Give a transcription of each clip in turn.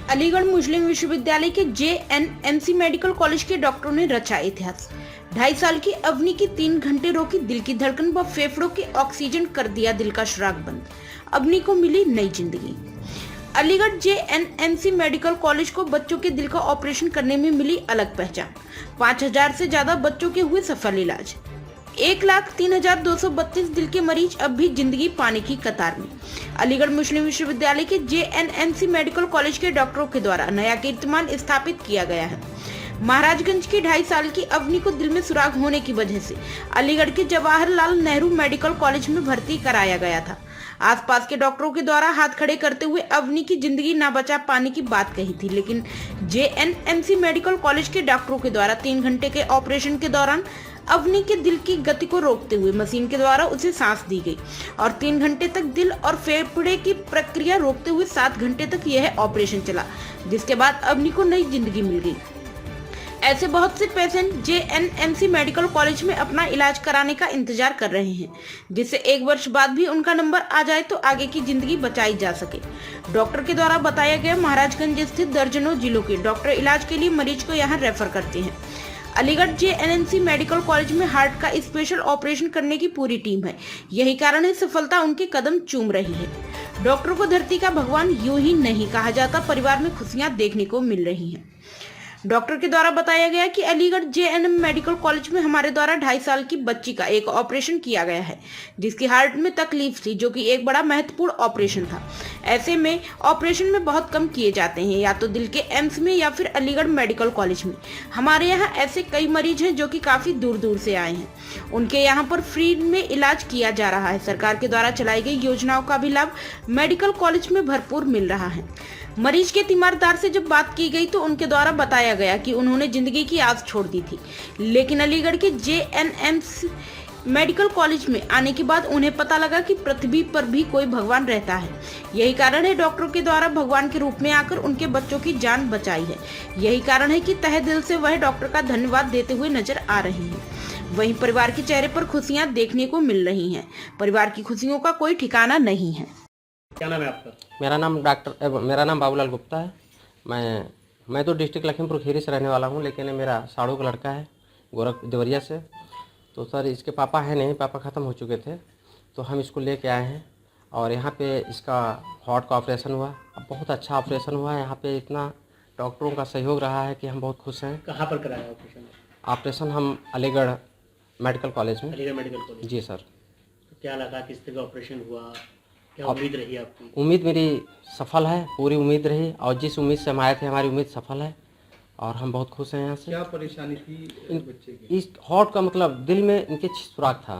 अलीगढ़ मुस्लिम विश्वविद्यालय के JNMC medical college के डॉक्टरों ने रचा इतिहास। 2.5 साल की अवनी की 3 घंटे रोकी दिल की धड़कन व फेफड़ों के ऑक्सीजन, कर दिया दिल का सुराग बंद। अवनी को मिली नई जिंदगी। अलीगढ़ JNMC मेडिकल कॉलेज को बच्चों के दिल का ऑपरेशन करने में मिली अलग पहचान। 5000 से ज्यादा बच्चों के हुए सफल इलाज। 1,03,232 दिल के मरीज अब भी जिंदगी पाने की कतार में। अलीगढ़ मुस्लिम विश्वविद्यालय के JNMC मेडिकल कॉलेज के डॉक्टरों के द्वारा नया कीर्तिमान स्थापित किया गया है। महाराजगंज की 2.5 साल की अवनी को दिल में सुराग होने की वजह से अलीगढ़ के जवाहरलाल नेहरू मेडिकल कॉलेज में भर्ती कराया गया था। आसपास के डॉक्टरों के द्वारा हाथ खड़े करते हुए अवनी की जिंदगी ना बचा पाने की बात कही थी, लेकिन JNMC मेडिकल कॉलेज के डॉक्टरों के द्वारा 3 घंटे के ऑपरेशन के दौरान अवनी के दिल की गति को रोकते हुए मशीन के द्वारा उसे सांस दी गई और 3 घंटे तक दिल और फेफड़े की प्रक्रिया रोकते हुए 7 घंटे तक यह ऑपरेशन चला, जिसके बाद अवनी को नई जिंदगी मिल गई। ऐसे बहुत से पेशेंट JNMC मेडिकल कॉलेज में अपना इलाज कराने का इंतजार कर रहे हैं, जिससे 1 वर्ष बाद भी उनका नंबर आ जाए तो आगे की जिंदगी बचाई जा सके। डॉक्टर के द्वारा बताया गया, महाराजगंज स्थित दर्जनों जिलों के डॉक्टर इलाज के लिए मरीज को यहाँ रेफर करते हैं। अलीगढ़ JNMC मेडिकल कॉलेज में हार्ट का स्पेशल ऑपरेशन करने की पूरी टीम है। यही कारण है सफलता उनके कदम चूम रही है। डॉक्टरों को धरती का भगवान यूं ही नहीं कहा जाता, परिवार में खुशियां देखने को मिल रही हैं। डॉक्टर के द्वारा बताया गया कि अलीगढ़ JNM मेडिकल कॉलेज में हमारे द्वारा 2.5 साल की बच्ची का एक ऑपरेशन किया गया है, जिसकी हार्ट में तकलीफ थी, जो कि एक बड़ा महत्वपूर्ण ऑपरेशन था। ऐसे में ऑपरेशन में बहुत कम किए जाते हैं, या तो दिल के एम्स में या फिर अलीगढ़ मेडिकल कॉलेज में। हमारे यहाँ ऐसे कई मरीज हैं जो कि काफी दूर दूर से आए हैं, उनके यहाँ पर फ्री में इलाज किया जा रहा है। सरकार के द्वारा चलाई गई योजनाओं का भी लाभ मेडिकल कॉलेज में भरपूर मिल रहा है। मरीज के तीमारदार से जब बात की गई तो उनके द्वारा बताया गया कि उन्होंने जिंदगी की आस छोड़ दी थी, लेकिन अलीगढ़ के JNMC मेडिकल कॉलेज में आने के बाद उन्हें पता लगा कि पृथ्वी पर भी कोई भगवान रहता है। यही कारण है डॉक्टरों के द्वारा भगवान के रूप में आकर उनके बच्चों की जान बचाई है। यही कारण है कि तहे दिल से वह डॉक्टर का धन्यवाद देते हुए नजर आ रहे हैं। वहीं परिवार के चेहरे पर खुशियां देखने को मिल रही हैं। परिवार की खुशियों का कोई ठिकाना नहीं है। क्या नाम है आपका? मेरा नाम बाबूलाल गुप्ता है। मैं तो डिस्ट्रिक्ट लखीमपुर खीरी से रहने वाला हूँ, लेकिन मेरा साड़ू का लड़का है गोरख देवरिया से। तो सर, इसके पापा है नहीं, पापा ख़त्म हो चुके थे, तो हम इसको लेके आए हैं और यहाँ पे इसका हार्ट का ऑपरेशन हुआ। अब बहुत अच्छा ऑपरेशन हुआ है। यहाँ पे इतना डॉक्टरों का सहयोग रहा है कि हम बहुत खुश हैं। कहाँ पर कराया ऑपरेशन? ऑपरेशन हम अलीगढ़ मेडिकल कॉलेज में। Aligarh medical college? जी सर। तो क्या लगा, किस तरह का ऑपरेशन हुआ, क्या उम्मीद रही आपकी? उम्मीद मेरी सफल है, पूरी उम्मीद रही, और जिस उम्मीद से हम आए थे हमारी उम्मीद सफल है और हम बहुत खुश हैं यहाँ से। क्या परेशानी थी बच्चे की? इस हार्ट का मतलब दिल में इनके सुराग था।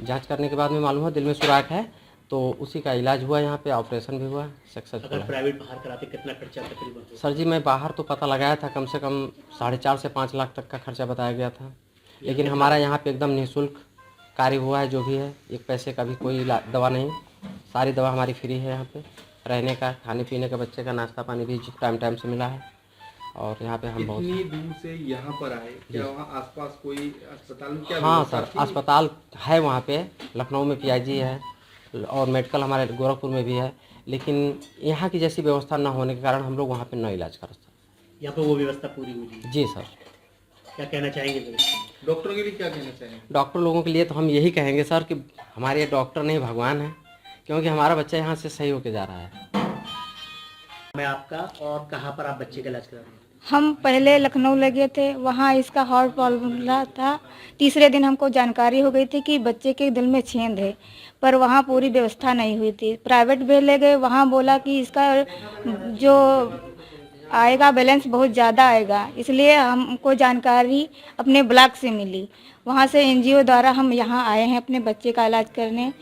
जांच करने के बाद में मालूम हुआ दिल में सुराग है, तो उसी का इलाज हुआ, यहाँ पे ऑपरेशन भी हुआ सक्सेसफुल। अगर प्राइवेट बाहर कराते कितना खर्चा तकरीबन? सर जी, मैं बाहर तो पता लगाया था, कम से कम 4.5 से 5 लाख तक का खर्चा बताया गया था, लेकिन हमारा यहाँ पे एकदम निःशुल्क कार्य हुआ है। जो भी है, 1 पैसे का भी कोई दवा नहीं, सारी दवा हमारी फ्री है। यहाँ पे रहने का, खाने पीने का, बच्चे का नाश्ता पानी भी टाइम टाइम से मिला है। और यहाँ पे हम बहुत इतनी दूर से यहाँ पर आए, क्या वहाँ आसपास कोई अस्पताल में क्या? हाँ सर, अस्पताल है वहाँ पे, लखनऊ में PIG है और मेडिकल हमारे गोरखपुर में भी है, लेकिन यहाँ की जैसी व्यवस्था न होने के कारण हम लोग वहाँ पे न इलाज कर सकते। यहाँ पे वो व्यवस्था पूरी हुई? जी सर। क्या कहना चाहेंगे डॉक्टरों के लिए? क्या कहना चाहेंगे डॉक्टर लोगों के लिए? तो हम यही कहेंगे सर कि हमारे डॉक्टर नहीं भगवान है, क्योंकि हमारा बच्चा यहाँ से सही होके जा रहा है। मैं आपका, और कहाँ पर आप बच्चे का इलाज करा रहे हैं? हम पहले लखनऊ लगे थे, वहाँ इसका हार्ट प्रॉब्लम था। तीसरे दिन हमको जानकारी हो गई थी कि बच्चे के दिल में छेद है, पर वहाँ पूरी व्यवस्था नहीं हुई थी। प्राइवेट भेज ले गए, वहाँ बोला कि इसका जो आएगा बैलेंस बहुत ज़्यादा आएगा, इसलिए हमको जानकारी अपने ब्लॉक से मिली। वहाँ से NGO द्वारा हम यहाँ आए हैं अपने बच्चे का इलाज करने,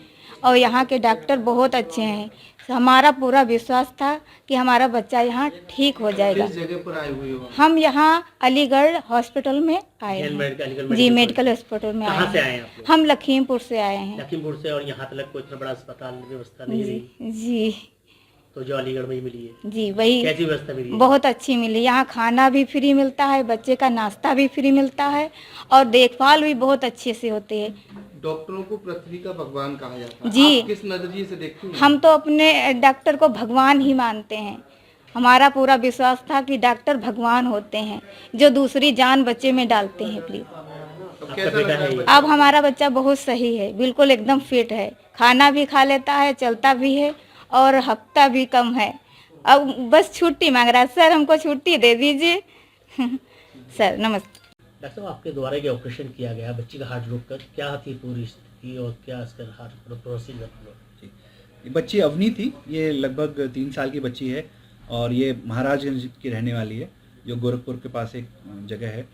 और यहाँ के डॉक्टर बहुत अच्छे हैं। हमारा पूरा विश्वास था कि हमारा बच्चा यहाँ ठीक हो जाएगा। किस जगह पर आए हुए हो? हम यहाँ अलीगढ़ हॉस्पिटल में आए हैं। जी, मेडिकल हॉस्पिटल में आए कहाँ से हैं। आए हैं आप लोग? हम लखीमपुर से आए हैं। लखीमपुर से? और यहाँ तक कोई इतना बड़ा अस्पताल व्यवस्था नहीं रही? जी तो जो अलीगढ़ में ही मिली है? जी, वही। कैसी व्यवस्था मिली है? बहुत अच्छी मिली। यहाँ खाना भी फ्री मिलता है, बच्चे का नाश्ता भी फ्री मिलता है, और देखभाल भी बहुत अच्छे से होती है। डॉक्टरों को पृथ्वी का भगवान कहा जाता है। जी। आप किस नजरिए से देखती हैं? हम तो अपने डॉक्टर को भगवान ही मानते हैं। हमारा पूरा विश्वास था कि डॉक्टर भगवान होते हैं जो दूसरी जान बच्चे में डालते हैं। प्लीज अब आपका कैसा बेटा लग रहा है है ये? अब हमारा बच्चा बहुत सही है, बिल्कुल एकदम फिट है, खाना भी खा लेता है, चलता भी है और हफ्ता भी कम है। अब बस छुट्टी मांग रहा है, सर हमको छुट्टी दे दीजिए। सर नमस्ते। डॉक्टर साहब, आपके द्वारा ये ऑपरेशन किया गया बच्ची का हार्ट रोक कर, क्या थी पूरी स्थिति और क्या इसका हार्ट प्रोसीजर? ये बच्ची अवनी थी, ये लगभग 3 साल की बच्ची है और ये महाराजगंज की रहने वाली है, जो गोरखपुर के पास एक जगह है।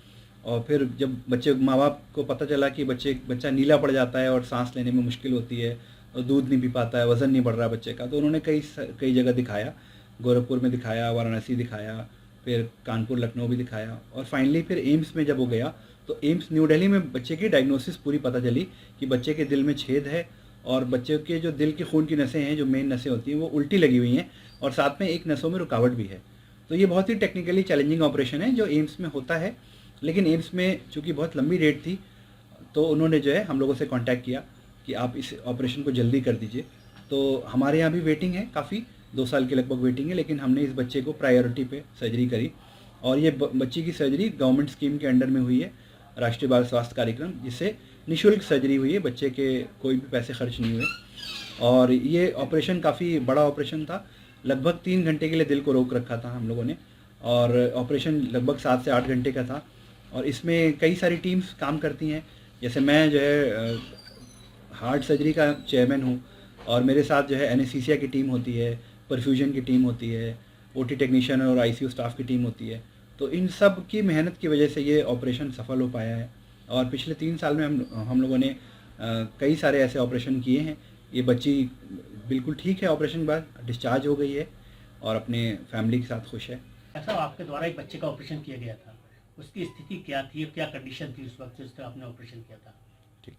और फिर जब बच्चे माँ बाप को पता चला कि बच्चा नीला पड़ जाता है और सांस लेने में मुश्किल होती है और दूध नहीं पी पाता है, वज़न नहीं बढ़ रहा बच्चे का, तो उन्होंने कई जगह दिखाया, गोरखपुर में दिखाया, वाराणसी दिखाया, फिर कानपुर लखनऊ भी दिखाया और फाइनली फिर एम्स में जब वो गया तो एम्स न्यू दिल्ली में बच्चे की डायग्नोसिस पूरी पता चली कि बच्चे के दिल में छेद है और बच्चे के जो दिल के खून की नसें हैं, जो मेन नसें होती हैं, वो उल्टी लगी हुई हैं और साथ में एक नसों में रुकावट भी है। तो ये बहुत ही टेक्निकली चैलेंजिंग ऑपरेशन है जो एम्स में होता है, लेकिन एम्स में चूँकि बहुत लंबी डेट थी तो उन्होंने जो है हम लोगों से कांटेक्ट किया कि आप इस ऑपरेशन को जल्दी कर दीजिए। तो हमारे यहाँ भी वेटिंग है, काफ़ी 2 साल की लगभग वेटिंग है, लेकिन हमने इस बच्चे को प्रायोरिटी पे सर्जरी करी और ये बच्ची की सर्जरी गवर्नमेंट स्कीम के अंडर में हुई है, राष्ट्रीय बाल स्वास्थ्य कार्यक्रम, जिससे निःशुल्क सर्जरी हुई है, बच्चे के कोई भी पैसे खर्च नहीं हुए। और ये ऑपरेशन काफ़ी बड़ा ऑपरेशन था, लगभग 3 घंटे के लिए दिल को रोक रखा था हम लोगों ने और ऑपरेशन लगभग 7 से 8 घंटे का था और इसमें कई सारी टीम्स काम करती हैं। जैसे मैं जो है हार्ट सर्जरी का चेयरमैन हूँ और मेरे साथ जो है एनेस्थीसिया की टीम होती है, परफ्यूजन की टीम होती है, ओटी टेक्नीशियन और आईसीयू स्टाफ की टीम होती है। तो इन सब की मेहनत की वजह से ये ऑपरेशन सफल हो पाया है और पिछले 3 साल में हम लोगों ने कई सारे ऐसे ऑपरेशन किए हैं। ये बच्ची बिल्कुल ठीक है, ऑपरेशन के बाद डिस्चार्ज हो गई है और अपने फैमिली के साथ खुश है। डॉक्टर साहब, आपके द्वारा एक बच्चे का ऑपरेशन किया गया था, उसकी स्थिति क्या थी, क्या कंडीशन थी उस वक्त जिसका आपने ऑपरेशन किया था? ठीक,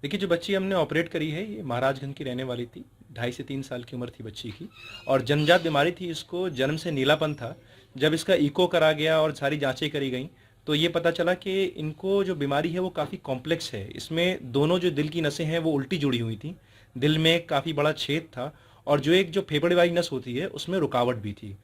देखिए जो बच्ची हमने ऑपरेट करी है ये महाराजगंज की रहने वाली थी, 2.5 से 3 साल की उम्र थी बच्ची की और जन्मजात बीमारी थी, इसको जन्म से नीलापन था। जब इसका इको करा गया और सारी जांचें करी गई तो ये पता चला कि इनको जो बीमारी है वो काफ़ी कॉम्प्लेक्स है। इसमें दोनों जो दिल की नसें हैं वो उल्टी जुड़ी हुई थी, दिल में काफ़ी बड़ा छेद था और जो फेफड़े वाली नस होती है उसमें रुकावट भी थी।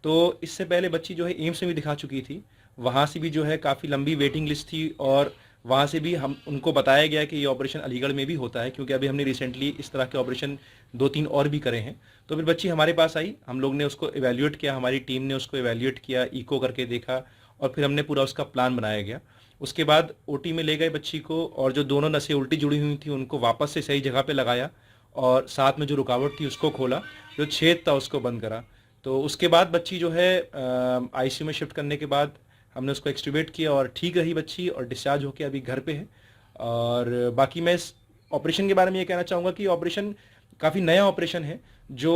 तो इससे पहले बच्ची जो है एम्स में भी दिखा चुकी थी, वहाँ से भी जो है काफ़ी लंबी वेटिंग लिस्ट थी और वहाँ से भी हम उनको बताया गया कि ये ऑपरेशन अलीगढ़ में भी होता है, क्योंकि अभी हमने रिसेंटली इस तरह के ऑपरेशन 2-3 और भी करे हैं। तो फिर बच्ची हमारे पास आई, हम लोग ने उसको एवेल्यूएट किया, हमारी टीम ने उसको एवेल्यूएट किया, इको करके देखा और फिर हमने पूरा उसका प्लान बनाया गया। उसके बाद ओटी में ले गए बच्ची को और जो दोनों नसें उल्टी जुड़ी हुई थी उनको वापस से सही जगह पे लगाया और साथ में जो रुकावट थी उसको खोला, जो छेद था उसको बंद करा। तो उसके बाद बच्ची जो है आईसीयू में शिफ्ट करने के बाद हमने उसको एक्सट्यूबेट किया और ठीक रही बच्ची और डिस्चार्ज होकर अभी घर पे है। और बाकी मैं इस ऑपरेशन के बारे में ये कहना चाहूँगा कि ऑपरेशन काफ़ी नया ऑपरेशन है जो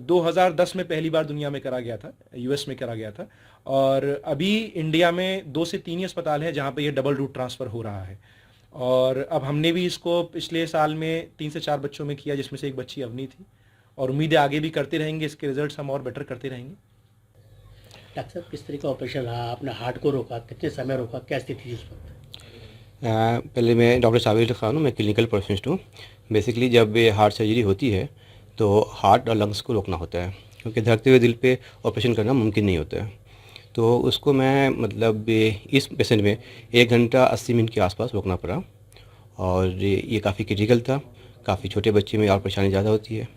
2010 में पहली बार दुनिया में करा गया था, यूएस में करा गया था और अभी इंडिया में 2 से 3 ही अस्पताल हैं जहाँ पे ये डबल रूट ट्रांसफ़र हो रहा है। और अब हमने भी इसको पिछले साल में 3 से 4 बच्चों में किया, जिसमें से एक बच्ची अवनी थी और उम्मीद है आगे भी करते रहेंगे, इसके रिजल्ट्स हम और बेटर करते रहेंगे। डॉक्टर साहब, किस तरह का ऑपरेशन रहा? आपने हार्ट को रोका, कितने समय रोका, क्या स्थिति थी उस वक्त? पहले मैं डॉक्टर साबिर खान हूँ, मैं क्लिनिकल प्रोफेशनलिस्ट हूँ। बेसिकली जब ये हार्ट सर्जरी होती है तो हार्ट और लंग्स को रोकना होता है, क्योंकि धड़कते हुए दिल पे ऑपरेशन करना मुमकिन नहीं होता है। तो उसको मैं मतलब इस पेशेंट में 1 घंटा 80 मिनट के आसपास रोकना पड़ा और ये काफ़ी क्रिटिकल था। काफ़ी छोटे बच्चे में और परेशानी ज़्यादा होती है।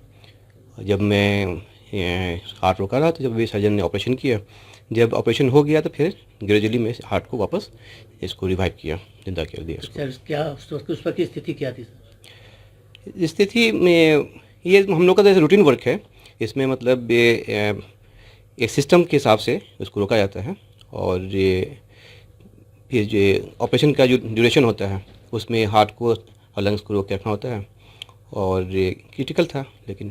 जब मैं हार्ट रोका रहा तो जब ये सर्जन ने ऑपरेशन किया, जब ऑपरेशन हो गया तो फिर ग्रेजुअली मैं हार्ट को वापस इसको रिवाइव किया, जिंदा कर दिया इसको। सर, क्या उस वक्त की स्थिति क्या थी सर? स्थिति में ये हम लोग का जैसे रूटीन वर्क है, इसमें मतलब ये एक सिस्टम के हिसाब से उसको रोका जाता है और ये फिर जो ऑपरेशन का जो ड्यूरेशन होता है उसमें हार्ट को और लंग्स को रोक के रखना होता है और ये क्रिटिकल था। लेकिन